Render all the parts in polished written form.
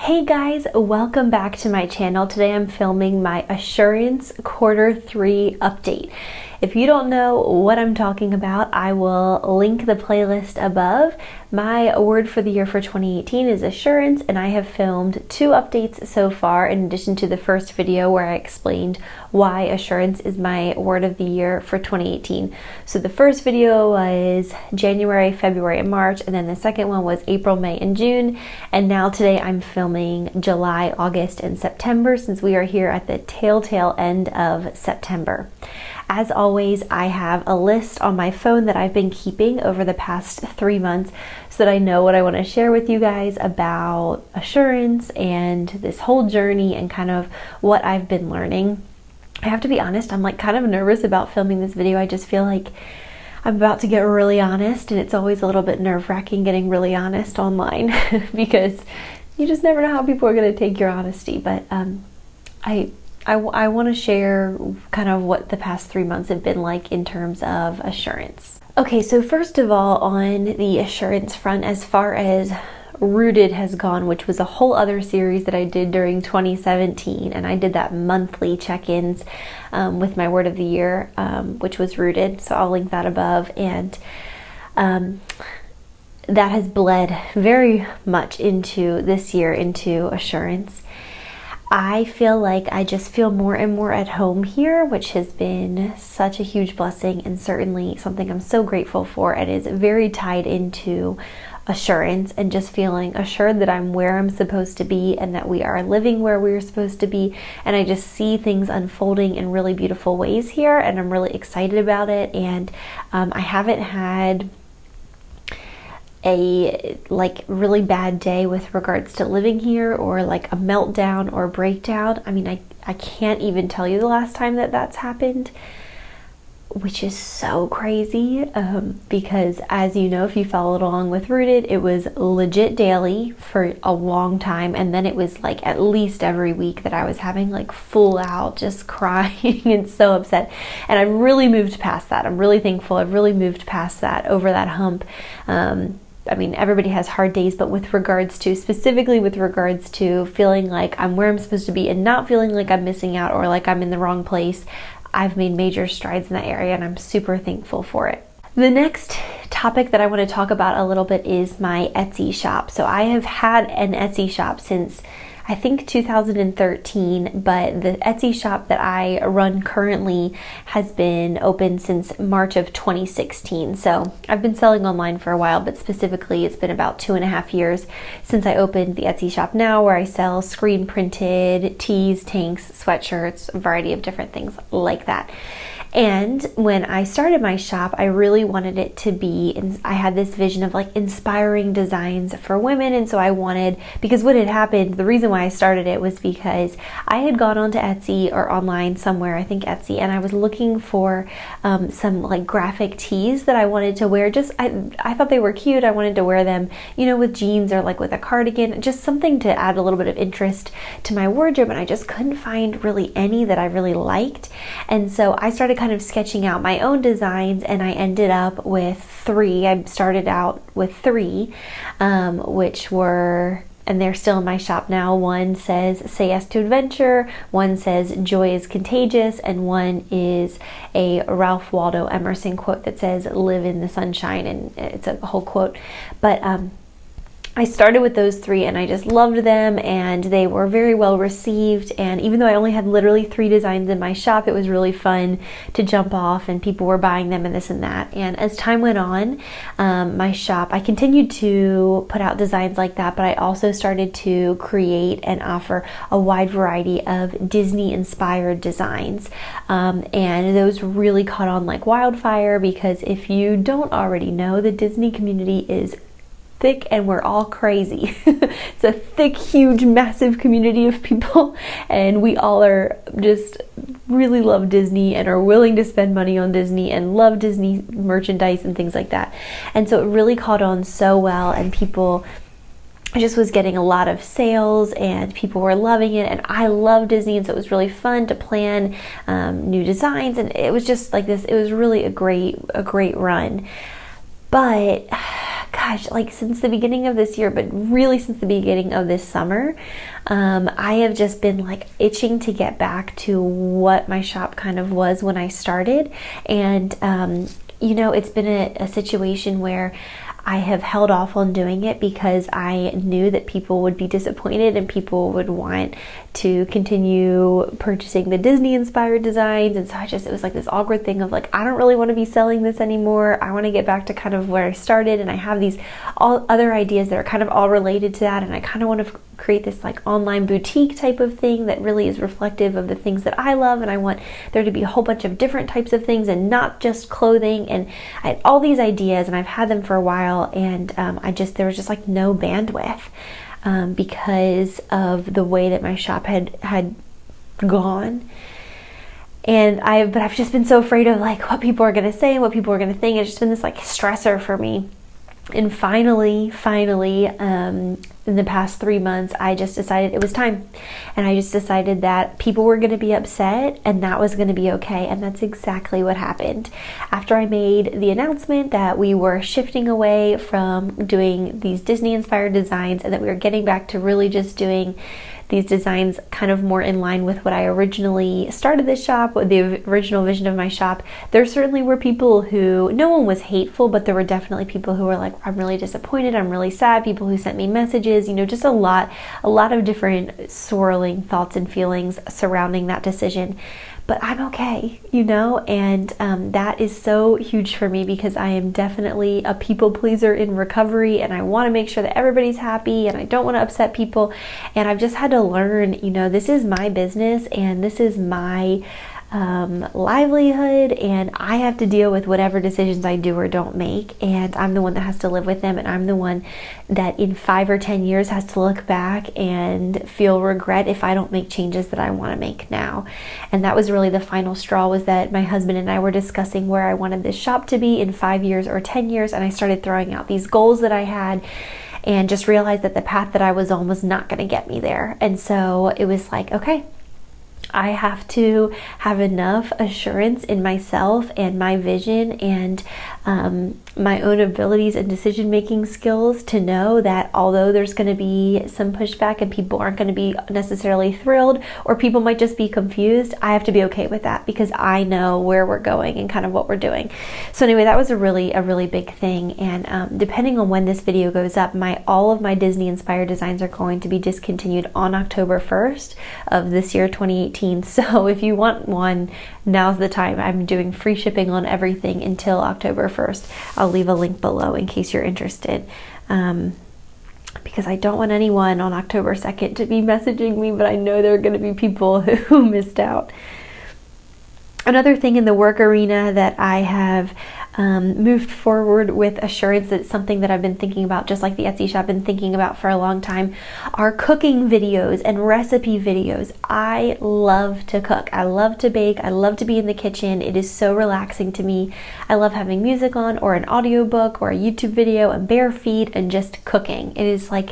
Hey guys, welcome back to my channel. Today I'm filming my Assurance Q3 update. If you don't know what I'm talking about, I will link the playlist above. My word for the year for 2018 is assurance, and I have filmed 2 updates so far in addition to the first video where I explained why assurance is my word of the year for 2018. So the first video was January, February, and March, and then the second one was April, May, and June. And now today I'm filming July, August, and September since we are here at the tail end of September. As always, I have a list on my phone that I've been keeping over the past 3 months so that I know what I want to share with you guys about assurance and this whole journey and kind of what I've been learning. I have to be honest, I'm kind of nervous about filming this video. I just feel like I'm about to get really honest, and it's always a little bit nerve-wracking getting really honest online because you just never know how people are going to take your honesty. But I want to share kind of what the past 3 months have been like in terms of assurance. Okay, so first of all, on the assurance front, as far as Rooted has gone, which was a whole other series that I did during 2017, and I did that monthly check-ins with my word of the year, which was Rooted, so I'll link that above. And that has bled very much into this year, into assurance. I feel like I just feel more and more at home here, which has been such a huge blessing and certainly something I'm so grateful for. It is very tied into assurance and just feeling assured that I'm where I'm supposed to be and that we are living where we're supposed to be. And I just see things unfolding in really beautiful ways here, and I'm really excited about it. And I haven't had a really bad day with regards to living here, or a meltdown or breakdown. I mean, I can't even tell you the last time that that's happened, which is so crazy because, as you know, if you followed along with Rooted, it was legit daily for a long time, and then it was at least every week that I was having full out just crying and so upset. And I've really moved past that. I'm really thankful I've really moved past that, over that hump. I mean, everybody has hard days, but specifically with regards to feeling like I'm where I'm supposed to be and not feeling like I'm missing out or like I'm in the wrong place, I've made major strides in that area, and I'm super thankful for it. The next topic that I want to talk about a little bit is my Etsy shop. So I have had an Etsy shop since I think 2013, but the Etsy shop that I run currently has been open since March of 2016. So I've been selling online for a while, but specifically it's been about 2.5 years since I opened the Etsy shop now, where I sell screen printed tees, tanks, sweatshirts, a variety of different things like that. And when I started my shop, I really wanted it to be, I had this vision of inspiring designs for women. And so I wanted, because what had happened, the reason why I started it was because I had gone onto Etsy or online somewhere, I think Etsy, and I was looking for some graphic tees that I wanted to wear. I thought they were cute. I wanted to wear them, with jeans or with a cardigan, just something to add a little bit of interest to my wardrobe. And I just couldn't find really any that I really liked. And so I started kind of sketching out my own designs, and I ended up with 3. I started out with 3, which were, and they're still in my shop now. One says "Say Yes to Adventure," one says "Joy is Contagious," and one is a Ralph Waldo Emerson quote that says "Live in the sunshine," and it's a whole quote. But I started with those 3, and I just loved them, and they were very well received. And even though I only had literally 3 designs in my shop, it was really fun to jump off, and people were buying them and this and that. And as time went on, my shop, I continued to put out designs like that, but I also started to create and offer a wide variety of Disney-inspired designs. And those really caught on like wildfire, because if you don't already know, the Disney community is thick, and we're all crazy. It's a thick, huge, massive community of people, and we all are just really love Disney and are willing to spend money on Disney and love Disney merchandise and things like that. And so it really caught on so well, and I just was getting a lot of sales, and people were loving it, and I love Disney, and so it was really fun to plan new designs, and it was just this. It was really a great run. But gosh, like since the beginning of this year, but really since the beginning of this summer, I have just been like itching to get back to what my shop kind of was when I started. And, it's been a situation where I have held off on doing it because I knew that people would be disappointed and people would want to continue purchasing the Disney inspired designs. And so it was like this awkward thing of like, I don't really want to be selling this anymore. I want to get back to kind of where I started, and I have these all other ideas that are kind of all related to that. And I kind of want to create this like online boutique type of thing that really is reflective of the things that I love. And I want there to be a whole bunch of different types of things and not just clothing. And I had all these ideas, and I've had them for a while, and there was just like no bandwidth because of the way that my shop had gone. And I've just been so afraid of like what people are going to say and what people are going to think. It's just been this like stressor for me. And finally, in the past 3 months, I just decided it was time. And I just decided that people were going to be upset and that was going to be okay. And that's exactly what happened. After I made the announcement that we were shifting away from doing these Disney-inspired designs and that we were getting back to really just doing these designs kind of more in line with what I originally started this shop, with the original vision of my shop, there certainly were people who, no one was hateful, but there were definitely people who were like, I'm really disappointed, I'm really sad, people who sent me messages, just a lot of different swirling thoughts and feelings surrounding that decision. But I'm okay, and that is so huge for me because I am definitely a people pleaser in recovery, and I want to make sure that everybody's happy, and I don't want to upset people. And I've just had to learn, this is my business and this is my livelihood, and I have to deal with whatever decisions I do or don't make, and I'm the one that has to live with them, and I'm the one that in 5 or 10 years has to look back and feel regret if I don't make changes that I want to make now. And that was really the final straw, was that my husband and I were discussing where I wanted this shop to be in 5 years or 10 years, and I started throwing out these goals that I had and just realized that the path that I was on was not going to get me there. And so it was like, okay, I have to have enough assurance in myself and my vision and my own abilities and decision-making skills to know that although there's going to be some pushback and people aren't going to be necessarily thrilled, or people might just be confused, I have to be okay with that because I know where we're going and kind of what we're doing. So anyway, that was a really big thing. And depending on when this video goes up, all of my Disney-inspired designs are going to be discontinued on October 1st of this year, 2018. So if you want one, now's the time. I'm doing free shipping on everything until October 1st. I'll leave a link below in case you're interested. Because I don't want anyone on October 2nd to be messaging me, but I know there are going to be people who missed out. Another thing in the work arena that I have moved forward with assurance, that's something that I've been thinking about, just like the Etsy shop, been thinking about for a long time, are cooking videos and recipe videos. I love to cook. I love to bake. I love to be in the kitchen. It is so relaxing to me. I love having music on, or an audiobook, or a YouTube video, and bare feet, and just cooking. It is like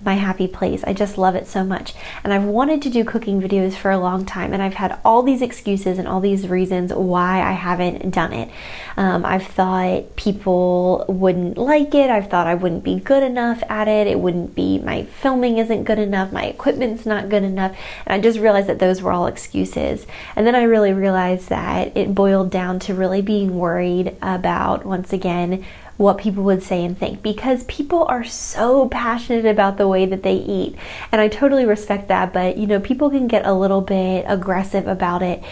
my happy place. I just love it so much. And I've wanted to do cooking videos for a long time, and I've had all these excuses and all these reasons why I haven't done it. I've thought people wouldn't like it. I've thought I wouldn't be good enough at it. It wouldn't be, my filming isn't good enough. My equipment's not good enough. And I just realized that those were all excuses. And then I really realized that it boiled down to really being worried about, once again, what people would say and think, because people are so passionate about the way that they eat, and I totally respect that, but people can get a little bit aggressive about it.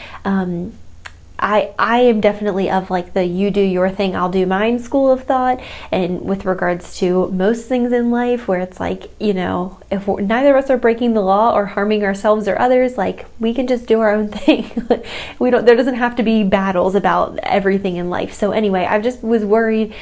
I am definitely of like the you do your thing, I'll do mine school of thought, and with regards to most things in life where it's like, if neither of us are breaking the law or harming ourselves or others, like we can just do our own thing. There doesn't have to be battles about everything in life. So anyway, I just was worried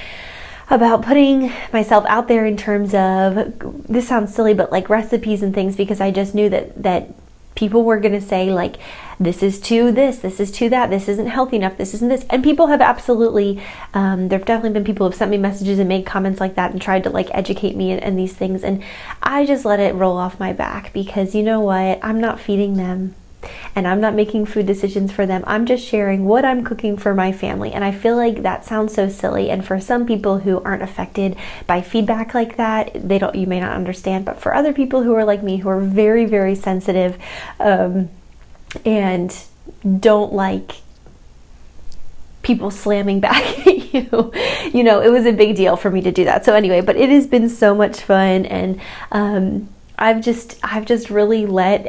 about putting myself out there in terms of, this sounds silly, but like recipes and things, because I just knew that people were going to say like, this is too this is too that, this isn't healthy enough, this isn't this. And people have absolutely, there have definitely been people who have sent me messages and made comments like that and tried to like educate me and these things. And I just let it roll off my back because you know what? I'm not feeding them. and I'm not making food decisions for them. I'm just sharing what I'm cooking for my family. And I feel like that sounds so silly. And for some people who aren't affected by feedback like that, you may not understand. But for other people who are like me, who are very, very sensitive, and don't like people slamming back at you, it was a big deal for me to do that. So anyway, but it has been so much fun, and I've just really let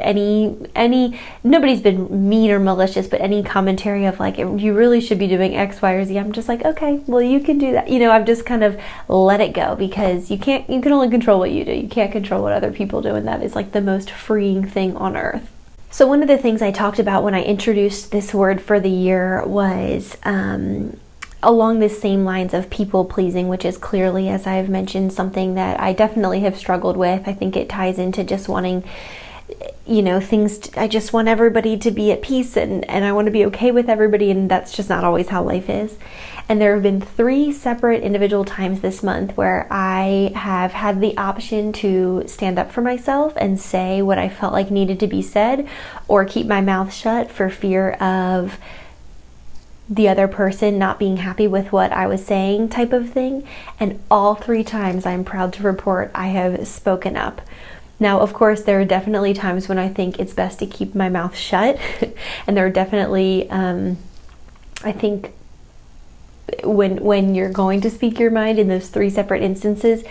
nobody's been mean or malicious, but any commentary of like, you really should be doing X, Y, or Z, I'm just like, okay, well, you can do that. I've just kind of let it go, because you can only control what you do. You can't control what other people do, and that is like the most freeing thing on earth. So one of the things I talked about when I introduced this word for the year was along the same lines of people pleasing, which is clearly, as I've mentioned, something that I definitely have struggled with. I think it ties into just wanting, I just want everybody to be at peace, and I want to be okay with everybody, and that's just not always how life is. And there have been 3 separate individual times this month where I have had the option to stand up for myself and say what I felt like needed to be said, or keep my mouth shut for fear of the other person not being happy with what I was saying, type of thing. And all 3 times, I'm proud to report, I have spoken up. Now, of course, there are definitely times when I think it's best to keep my mouth shut. And there are definitely, I think, when you're going to speak your mind in those 3 separate instances,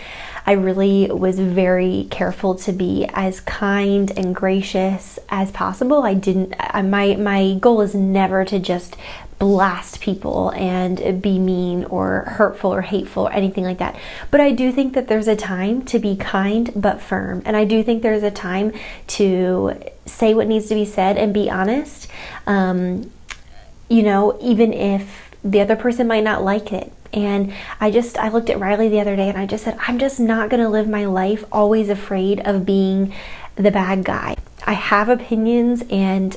I really was very careful to be as kind and gracious as possible. My goal is never to just blast people and be mean or hurtful or hateful or anything like that. But I do think that there's a time to be kind but firm. And I do think there's a time to say what needs to be said and be honest. Even if the other person might not like it. And I looked at Riley the other day and I just said, I'm just not going to live my life always afraid of being the bad guy. I have opinions, and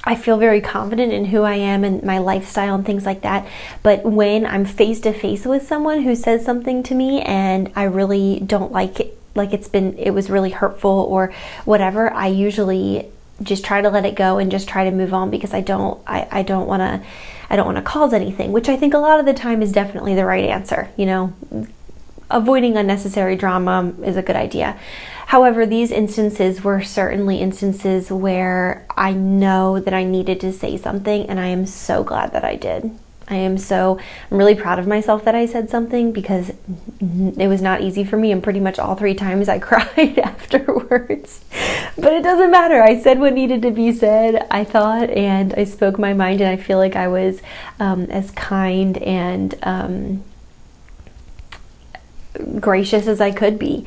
I feel very confident in who I am and my lifestyle and things like that. But when I'm face to face with someone who says something to me and I really don't like it, like it was really hurtful or whatever, I usually just try to let it go and just try to move on, because I don't want to cause anything, which I think a lot of the time is definitely the right answer. Avoiding unnecessary drama is a good idea. However, these instances were certainly instances where I know that I needed to say something, and I am so glad that I did. I'm really proud of myself that I said something, because it was not easy for me, and pretty much all 3 times I cried afterwards. But it doesn't matter. I said what needed to be said, I thought, and I spoke my mind, and I feel like I was as kind and gracious as I could be.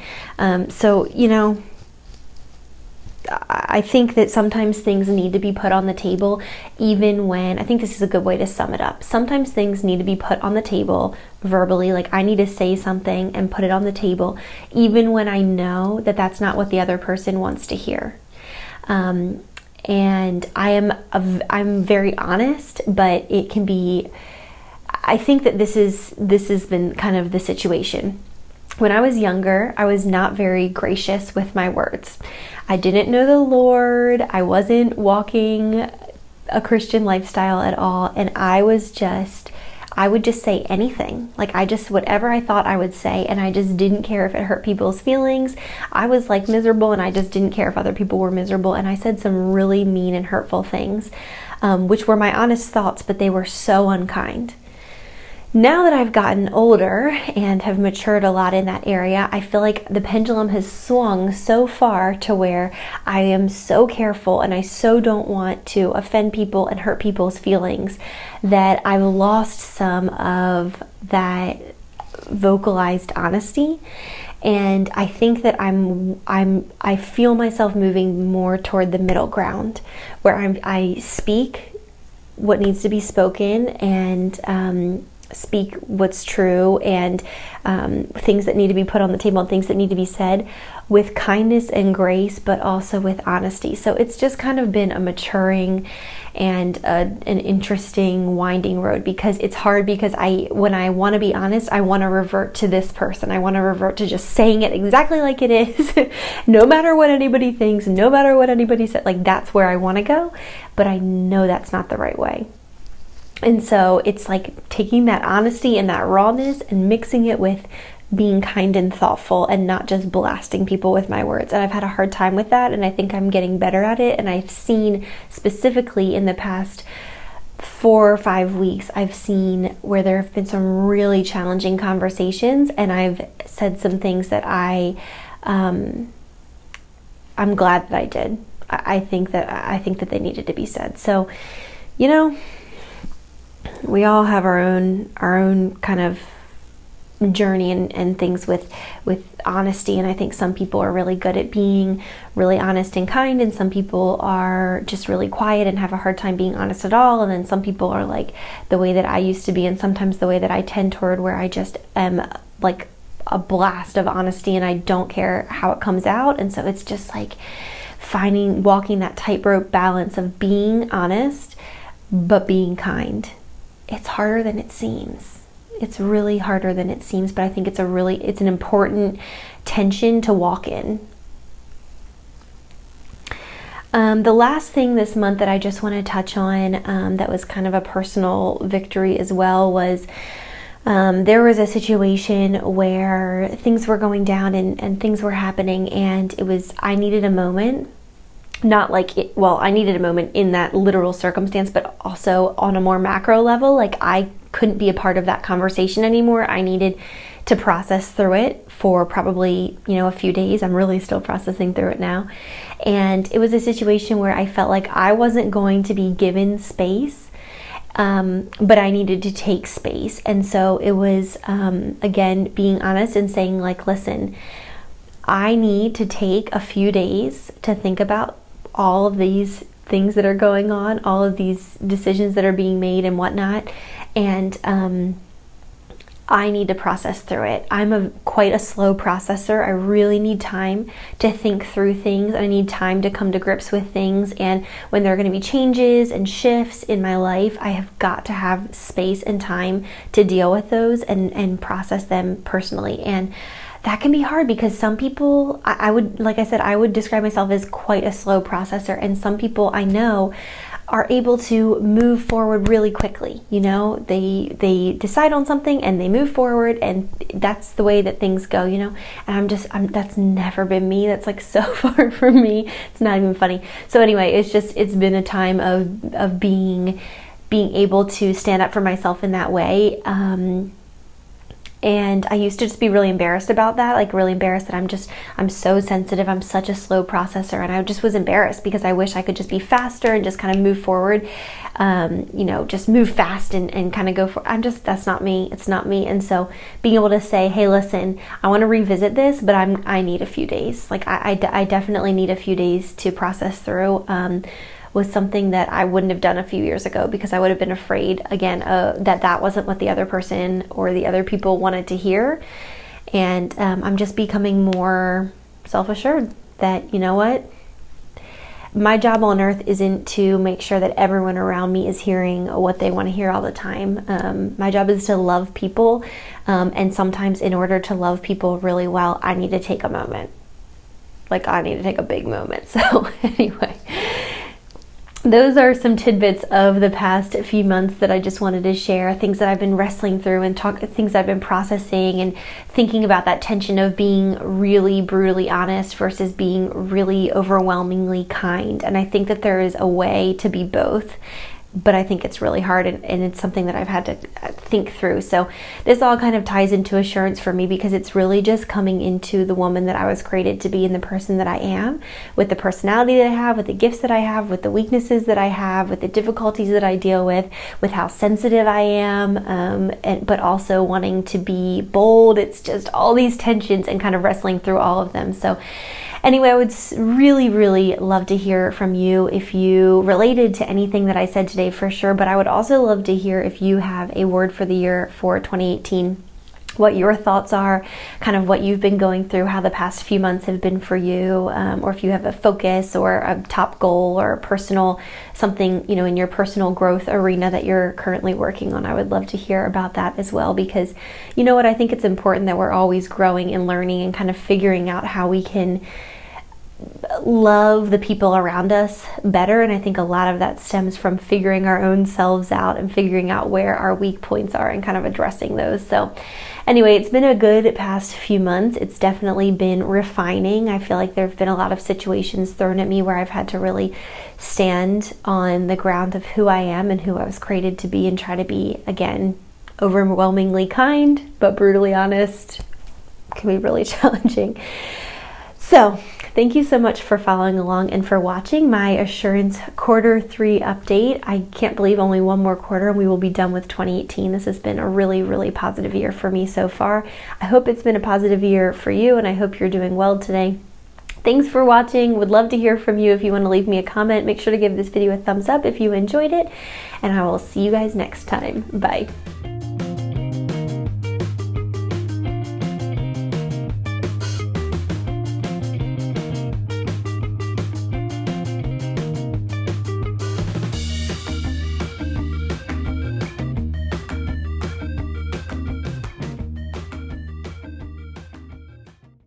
I think that sometimes things need to be put on the table, even when, I think this is a good way to sum it up. Sometimes things need to be put on the table verbally, like I need to say something and put it on the table, even when I know that that's not what the other person wants to hear. And I'm very honest, but it can be, I think that this has been kind of the situation. When I was younger, I was not very gracious with my words. I didn't know the Lord. I wasn't walking a Christian lifestyle at all. And I would just say anything. Like whatever I thought I would say. And I just didn't care if it hurt people's feelings. I was like miserable, and I just didn't care if other people were miserable. And I said some really mean and hurtful things, which were my honest thoughts, but they were so unkind. Now that I've gotten older and have matured a lot in that area, I feel like the pendulum has swung so far to where I am so careful, and I so don't want to offend people and hurt people's feelings, that I've lost some of that vocalized honesty. And I think that I feel myself moving more toward the middle ground, where I speak what needs to be spoken, and speak what's true, and things that need to be put on the table and things that need to be said with kindness and grace, but also with honesty. So it's just kind of been a maturing and an interesting winding road, because it's hard, because when I want to be honest, I want to revert to this person. I want to revert to just saying it exactly like it is, no matter what anybody thinks, no matter what anybody said. Like, that's where I want to go, but I know that's not the right way. And so it's like taking that honesty and that rawness and mixing it with being kind and thoughtful, and not just blasting people with my words. And I've had a hard time with that, and I think I'm getting better at it. And I've seen, specifically in the past 4 or 5 weeks, I've seen where there have been some really challenging conversations, and I've said some things that I'm glad that I did. I think that they needed to be said. So, we all have our own kind of journey and things with honesty, and I think some people are really good at being really honest and kind, and some people are just really quiet and have a hard time being honest at all, and then some people are like the way that I used to be, and sometimes the way that I tend toward, where I just am like a blast of honesty and I don't care how it comes out. And so it's just like walking that tightrope balance of being honest but being kind. It's harder than it seems. It's really harder than it seems, but I think it's an important tension to walk in. The last thing this month that I just want to touch on, that was kind of a personal victory as well, was there was a situation where things were going down and things were happening, and I needed a moment. I needed a moment in that literal circumstance, but also on a more macro level. Like, I couldn't be a part of that conversation anymore. I needed to process through it for probably, a few days. I'm really still processing through it now. And it was a situation where I felt like I wasn't going to be given space, but I needed to take space. And so it was, again, being honest and saying, like, listen, I need to take a few days to think about all of these things that are going on, all of these decisions that are being made and whatnot, and I need to process through it. I'm quite a slow processor. I really need time to think through things. I need time to come to grips with things, and when there are going to be changes and shifts in my life, I have got to have space and time to deal with those and process them personally. And that can be hard, because some people, I would describe myself as quite a slow processor, and some people I know are able to move forward really quickly. They decide on something and they move forward, and that's the way that things go, and that's never been me. That's like so far from me. It's not even funny. So anyway, it's been a time of being able to stand up for myself in that way. And I used to just be really embarrassed about that, like really embarrassed that I'm so sensitive, I'm such a slow processor, and I just was embarrassed because I wish I could just be faster and just kind of move forward, just move fast and kind of go for, that's not me, it's not me. And so being able to say, hey, listen, I want to revisit this, but I need a few days. Like I definitely need a few days to process through, was something that I wouldn't have done a few years ago, because I would have been afraid, again, that wasn't what the other person or the other people wanted to hear. And I'm just becoming more self-assured that, what? My job on earth isn't to make sure that everyone around me is hearing what they want to hear all the time. My job is to love people. And sometimes in order to love people really well, I need to take a moment. Like, I need to take a big moment. So anyway, those are some tidbits of the past few months that I just wanted to share, things that I've been wrestling through and things I've been processing, and thinking about that tension of being really brutally honest versus being really overwhelmingly kind. And I think that there is a way to be both, but I think it's really hard, and it's something that I've had to think through. So this all kind of ties into assurance for me, because it's really just coming into the woman that I was created to be, and the person that I am, with the personality that I have, with the gifts that I have, with the weaknesses that I have, with the difficulties that I deal with how sensitive I am, but also wanting to be bold. It's just all these tensions and kind of wrestling through all of them. So Anyway, I would really, really love to hear from you if you related to anything that I said today for sure, but I would also love to hear if you have a word for the year for 2018. What your thoughts are, kind of what you've been going through, how the past few months have been for you, or if you have a focus or a top goal or a personal something, in your personal growth arena that you're currently working on. I would love to hear about that as well, because you know what, I think it's important that we're always growing and learning and kind of figuring out how we can love the people around us better. And I think a lot of that stems from figuring our own selves out and figuring out where our weak points are and kind of addressing those. So anyway, it's been a good past few months. It's definitely been refining. I feel like there have been a lot of situations thrown at me where I've had to really stand on the ground of who I am and who I was created to be, and try to be, again, overwhelmingly kind, but brutally honest. Can be really challenging. So thank you so much for following along and for watching my Assurance Q3 update. I can't believe only one more quarter and we will be done with 2018. This has been a really, really positive year for me so far. I hope it's been a positive year for you, and I hope you're doing well today. Thanks for watching. Would love to hear from you. If you want to leave me a comment, make sure to give this video a thumbs up if you enjoyed it, and I will see you guys next time. Bye.